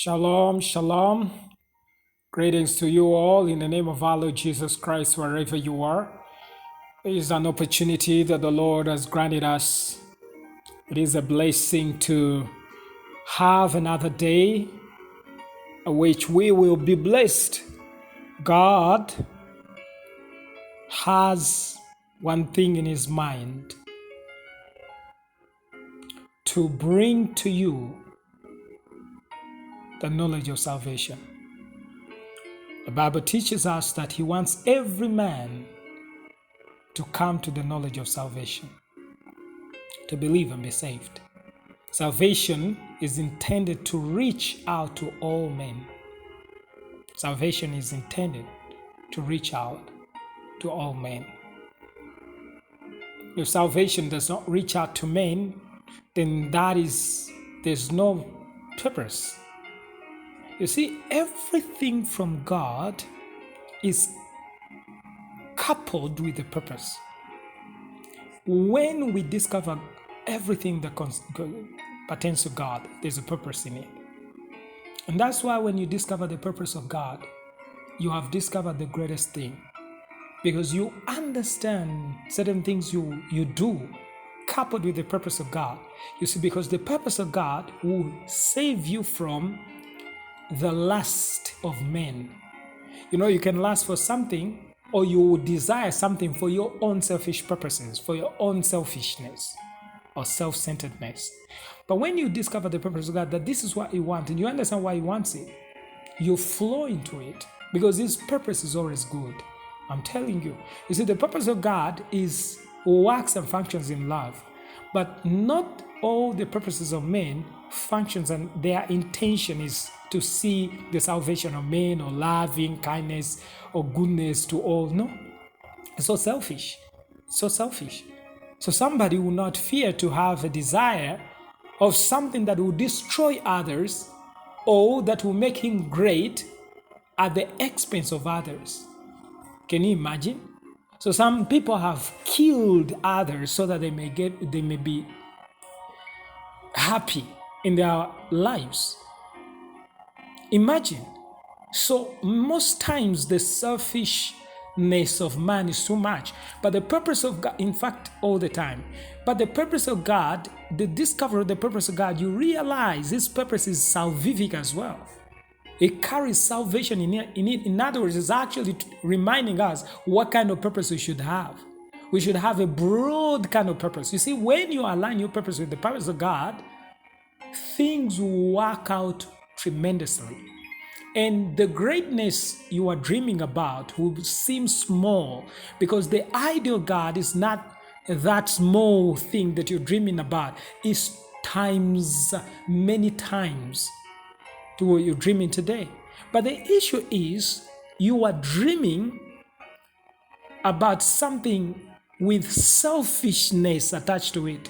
Shalom, shalom. Greetings to you all in the name of our Lord Jesus Christ, wherever you are. It is an opportunity that the Lord has granted us. It is a blessing to have another day in which we will be blessed. God has one thing in his mind to bring to you the knowledge of salvation. The Bible teaches us that he wants every man to come to the knowledge of salvation, to believe and be saved. Salvation is intended to reach out to all men. Salvation is intended to reach out to all men. If salvation does not reach out to men, then there's no purpose. You see, everything from God is coupled with a purpose. When we discover everything that pertains to God, there's a purpose in it. And that's why when you discover the purpose of God, you have discovered the greatest thing. Because you understand certain things you do coupled with the purpose of God. You see, because the purpose of God will save you from the lust of men. You know, you can lust for something, or you will desire something for your own selfish purposes, for your own selfishness or self-centeredness. But when you discover the purpose of God, that this is what you want, and you understand why he wants it, you flow into it, because his purpose is always good. I'm telling you. You see, the purpose of God is works and functions in love, but not all the purposes of men functions and their intention is to see the salvation of men or loving kindness or goodness to all. No, it's so selfish. So selfish. So somebody will not fear to have a desire of something that will destroy others or that will make him great at the expense of others. Can you imagine? So some people have killed others so that they may be happy in their lives. Imagine. So most times the selfishness of man is too much. But the purpose of God, in fact, all the time. But the purpose of God, the discovery of the purpose of God, you realize his purpose is salvific as well. It carries salvation in it. In other words, it's actually reminding us what kind of purpose we should have. We should have a broad kind of purpose. You see, when you align your purpose with the purpose of God, things will work out tremendously. And the greatness you are dreaming about will seem small, because the ideal God is not that small thing that you're dreaming about. It's times, many times to what you're dreaming today. But the issue is you are dreaming about something with selfishness attached to it.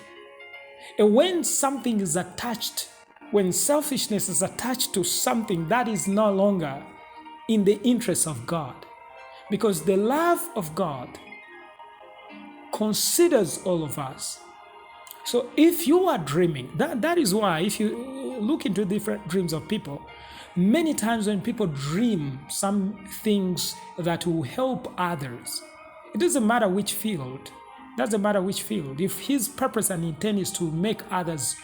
And when something is attached, when selfishness is attached to something, that is no longer in the interest of God. Because the love of God considers all of us. So if you are dreaming, that is why if you look into different dreams of people, many times when people dream some things that will help others, it doesn't matter which field. Doesn't matter which field. If his purpose and intent is to make others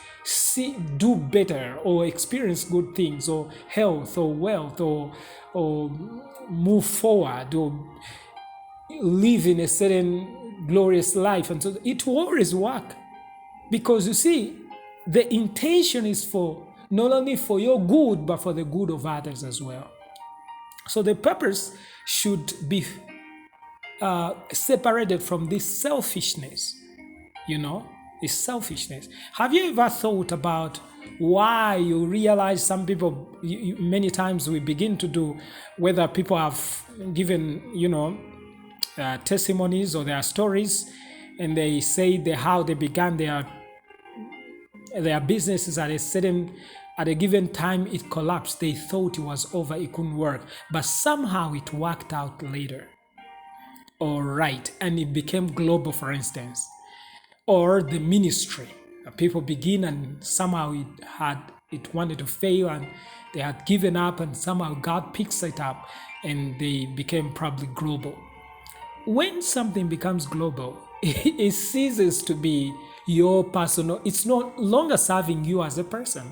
do better or experience good things or health or wealth or move forward or live in a certain glorious life, and so it will always work. Because you see, the intention is for not only for your good, but for the good of others as well. So the purpose should be separated from this selfishness, this selfishness. Have you ever thought about why you realize some people, many times we begin to do, whether people have given, testimonies or their stories, and they say how they began their businesses at a given time, it collapsed. They thought it was over, it couldn't work, but somehow it worked out later. All right, and it became global, for instance. Or the ministry. People begin and somehow it had it wanted to fail and they had given up, and somehow God picks it up and they became probably global. When something becomes global, it ceases to be your personal, it's no longer serving you as a person.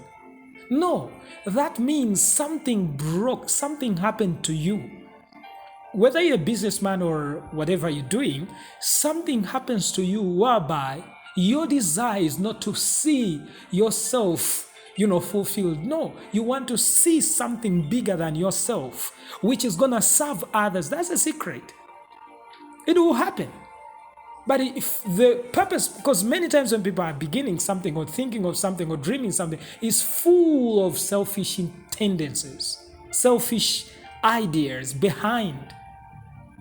No, that means something broke, something happened to you. Whether you're a businessman or whatever you're doing, something happens to you whereby your desire is not to see yourself, fulfilled. No, you want to see something bigger than yourself, which is going to serve others. That's a secret. It will happen. But if the purpose, because many times when people are beginning something or thinking of something or dreaming something, is full of selfish tendencies, selfish ideas behind.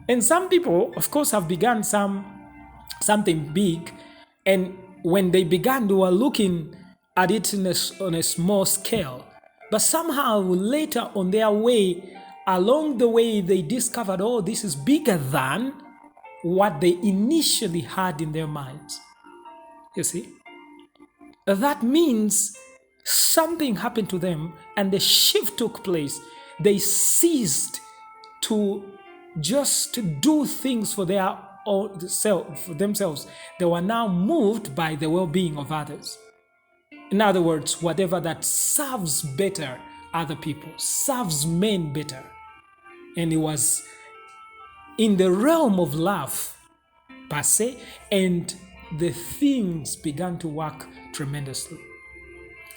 And some people, of course, have begun something big, and when they began, they were looking at it on a small scale. But somehow later on their way, along the way, they discovered, oh, this is bigger than what they initially had in their minds. You see? That means something happened to them and the shift took place. They ceased to just do things for their own self, for themselves. They were now moved by the well-being of others. In other words, whatever that serves better other people, serves men better. And it was in the realm of love, per se, and the things began to work tremendously.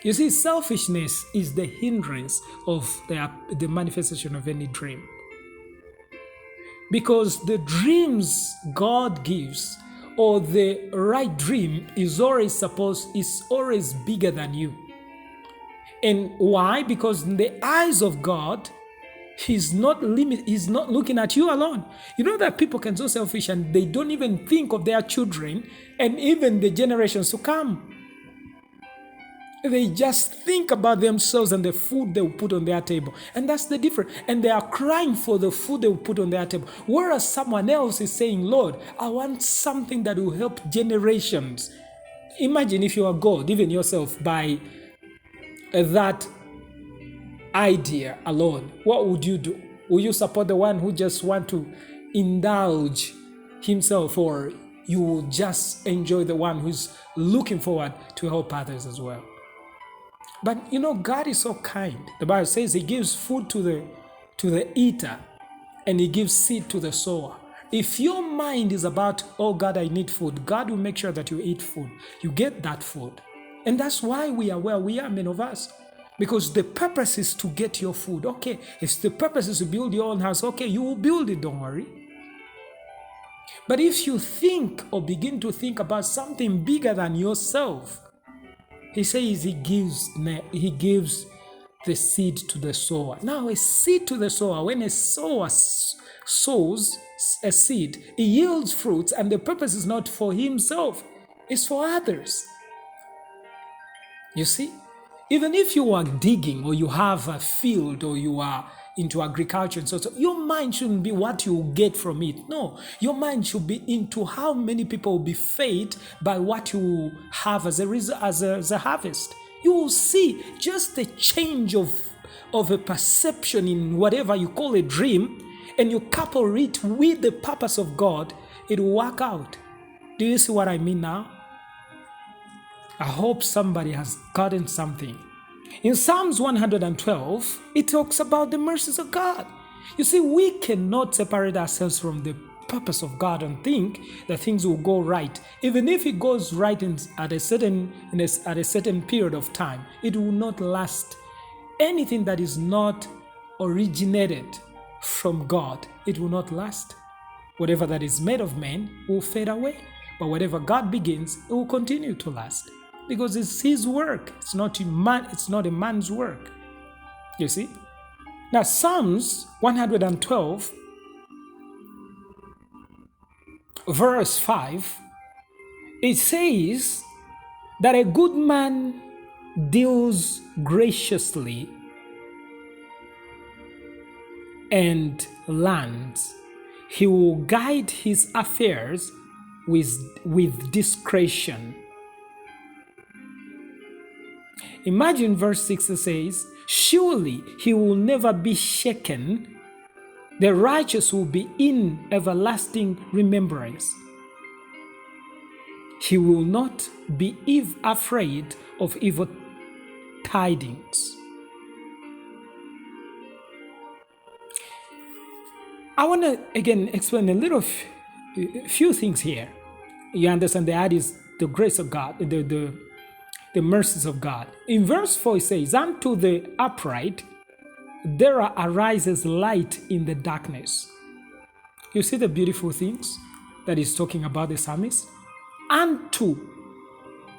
You see, selfishness is the hindrance of the manifestation of any dream. Because the dreams God gives, or the right dream, is always bigger than you. And why? Because in the eyes of God, He's not looking at you alone. You know that people can be so selfish and they don't even think of their children and even the generations to come. They just think about themselves and the food they will put on their table. And that's the difference. And they are crying for the food they will put on their table. Whereas someone else is saying, Lord, I want something that will help generations. Imagine if you are God, even yourself, by that idea alone, what would you do? Will you support the one who just want to indulge himself, or you will just enjoy the one who's looking forward to help others as well? But God is so kind. The Bible says He gives food to the eater and He gives seed to the sower. If your mind is about, oh God, I need food, God will make sure that you eat food. You get that food. And that's why we are where we are, many of us. Because the purpose is to get your food. Okay, if the purpose is to build your own house, okay, you will build it, don't worry. But if you think or begin to think about something bigger than yourself, He says He gives the seed to the sower. Now, a seed to the sower, when a sower sows a seed, it yields fruits, and the purpose is not for himself, it's for others. You see? Even if you are digging or you have a field or you are into agriculture and so your mind shouldn't be what you get from it. No, your mind should be into how many people will be fed by what you have as a harvest. You will see just a change of a perception in whatever you call a dream, and you couple it with the purpose of God, it will work out. Do you see what I mean now? I hope somebody has gotten something. In Psalms 112, it talks about the mercies of God. You see, we cannot separate ourselves from the purpose of God and think that things will go right. Even if it goes right at a certain period of time, it will not last. Anything that is not originated from God, it will not last. Whatever that is made of man will fade away. But whatever God begins, it will continue to last. Because it's His work. It's not a man's work. You see? Now, Psalms 112, verse 5, it says that a good man deals graciously and lands. He will guide his affairs with discretion. Imagine verse 6 says, surely he will never be shaken. The righteous will be in everlasting remembrance. He will not be afraid of evil tidings. I want to again explain a few things here. You understand that is the grace of God, the mercies of God. In verse 4 it says, unto the upright there arises light in the darkness. You see the beautiful things that he's talking about, the psalmist? Unto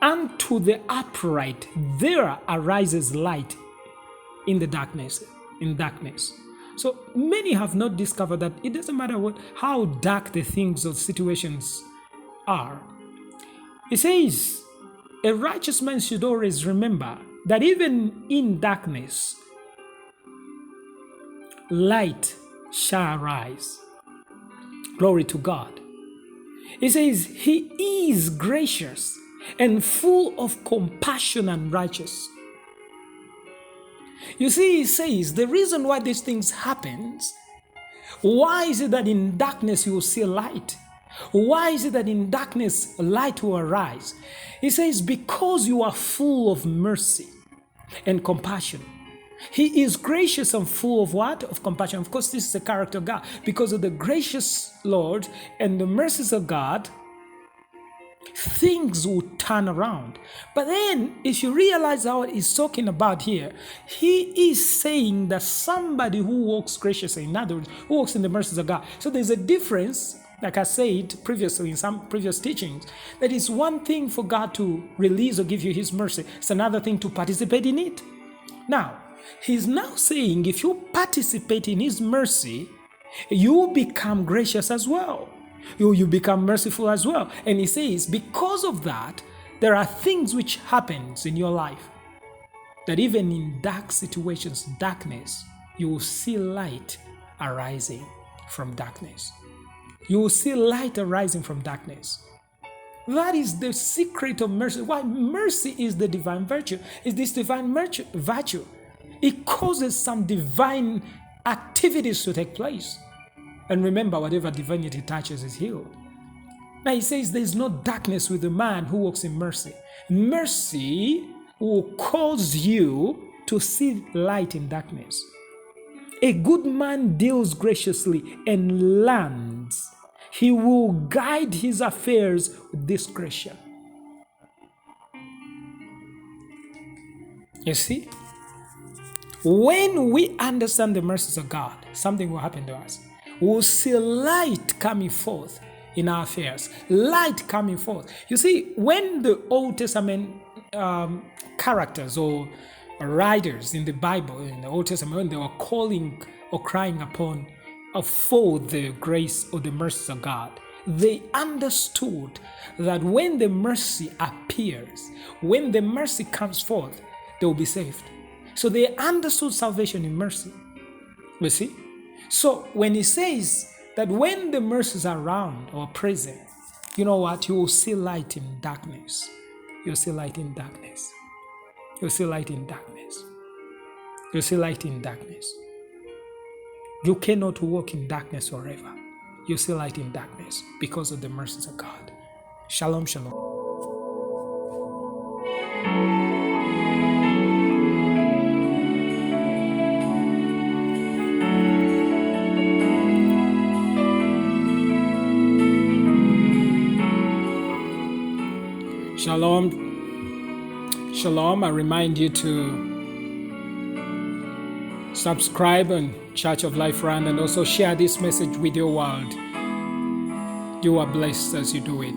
the upright there arises light in the darkness. So many have not discovered that it doesn't matter how dark the things or situations are. It says, a righteous man should always remember that even in darkness, light shall arise. Glory to God. It says, he is gracious and full of compassion and righteous. You see, he says the reason why these things happens, why is it that in darkness you will see light? Why is it that in darkness light will arise? He says, because you are full of mercy and compassion. He is gracious and full of what? Of compassion. Of course, this is the character of God. Because of the gracious Lord and the mercies of God, things will turn around. But then, if you realize how he's talking about here, he is saying that somebody who walks graciously, in other words, who walks in the mercies of God. So there's a difference, like I said previously in some previous teachings, that it's one thing for God to release or give you his mercy. It's another thing to participate in it. Now, he's now saying if you participate in his mercy, you become gracious as well. You become merciful as well. And he says, because of that, there are things which happens in your life that even in dark situations, darkness, you will see light arising from darkness. You will see light arising from darkness. That is the secret of mercy. Why? Mercy is the divine virtue. It's this divine virtue. It causes some divine activities to take place. And remember, whatever divinity touches is healed. Now he says there's no darkness with the man who walks in mercy. Mercy will cause you to see light in darkness. A good man deals graciously and learns. He will guide his affairs with discretion. You see? When we understand the mercies of God, something will happen to us. We'll see light coming forth in our affairs. Light coming forth. You see, when the Old Testament characters or writers in the Bible, in the Old Testament, when they were calling or crying upon for the grace or the mercies of God, they understood that when the mercy appears, when the mercy comes forth, they will be saved. So they understood salvation in mercy. You see? So when he says that when the mercies are around or present, you know what? You will see light in darkness. You'll see light in darkness. You'll see light in darkness. You'll see light in darkness. You cannot walk in darkness forever. You see light in darkness because of the mercies of God. Shalom, shalom. Shalom. Shalom. I remind you to subscribe on Church of Life Run and also share this message with your world. You are blessed as you do it.